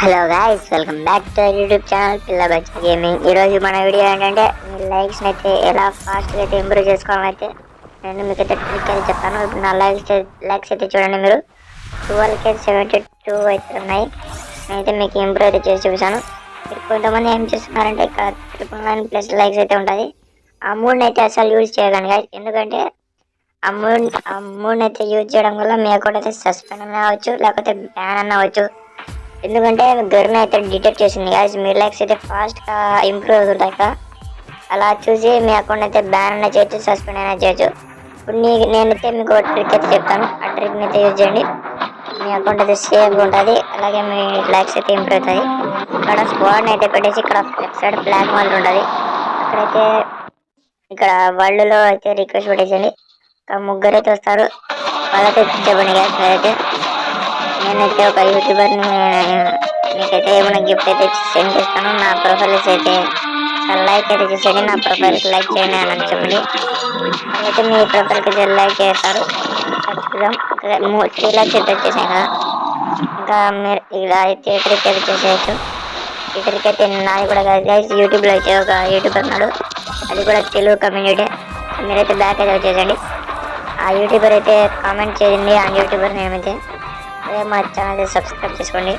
Hello guys, welcome back to YouTube channel పిల్ల బచ్చ gaming. ఈరోజు మన వీడియో ఏంటంటే మీ లైక్స్ని అయితే ఎలా ఫాస్ట్గా అయితే ఇంప్రూవ్ చేసుకోవాలైతే నేను మీకు అయితే ట్రిక్ అయితే చెప్తాను. ఇప్పుడు నా లైక్స్ అయితే చూడండి, మీరు 12,72 అయితే ఉన్నాయి. నేనైతే మీకు ఇంప్రూవ్ అయితే చేసి చూపిస్తాను. మీరు కొంతమంది ఏం చేస్తున్నారంటే ఇక్కడ 999+ లైక్స్ అయితే ఉంటుంది. ఆ మూడుని అయితే అసలు యూజ్ చేయకండి గైస్, ఎందుకంటే ఆ మూడుని అయితే యూజ్ చేయడం వల్ల మీ అకౌంట్ అయితే సస్పెండ్ అన్న అవ్వచ్చు, లేకపోతే బ్యాన్ అన్న అవ్వచ్చు. ఎందుకంటే గర్ని అయితే డిటెక్ట్ చేసింది గాయస్. మీ లైక్స్ అయితే ఫాస్ట్గా ఇంప్రూవ్ అవుతుంటాయి కదా, అలా చూసి మీ అకౌంట్ అయితే బ్యాన్ అయినా చేయొచ్చు, సస్పెండ్ అయినా చేయొచ్చు. ఇప్పుడు నేనైతే మీకు ట్రిక్ అయితే చెప్తాను. ఆ ట్రిక్ని అయితే యూజ్ చేయండి, మీ అకౌంట్ అయితే సేఫ్గా ఉంటుంది, అలాగే మీ లైక్స్ అయితే ఇంప్రూవ్ అవుతుంది. ఇక్కడ స్క్వాడ్ని అయితే పెట్టేసి ఇక్కడ లెఫ్ట్ సైడ్ బ్లాక్ మాల్ ఉంటుంది, అక్కడైతే ఇక్కడ వరల్డ్లో అయితే రిక్వెస్ట్ పెట్టేసండి. ఇంకా ముగ్గురు అయితే వస్తారు, వాళ్ళైతే చెప్పండి గాయస్. నేనైతే ఒక యూట్యూబర్ని, మీకైతే ఏమైనా గిఫ్ట్ అయితే సెండ్ చేస్తాను. నా ప్రొఫైల్స్ అయితే లైక్ అయితే చేసేయండి, నా ప్రొఫైల్కి లైక్ చేయండి అని చెప్పండి. అయితే మీ ప్రొఫైల్కి అయితే లైక్ చేస్తారు. చూద్దాం, 3 లైక్స్ అయితే వచ్చేసాయి కదా. ఇంకా మీరు ఇలా అయితే ట్రిక్ అయితే చేసేయచ్చు. ఈ ట్రిక్ అయితే నాది కూడా కాదు, యూట్యూబ్లో అయితే ఒక యూట్యూబర్ ఉన్నాడు, అది కూడా తెలుగు కమ్యూనిటీ. మీరైతే బ్యాక్ అయితే వచ్చేసండి. ఆ యూట్యూబర్ అయితే కామెంట్ చేయండి, ఆ యూట్యూబర్ నేమైతే మా ఛానల్ సబ్స్క్రైబ్ చేసుకోండి.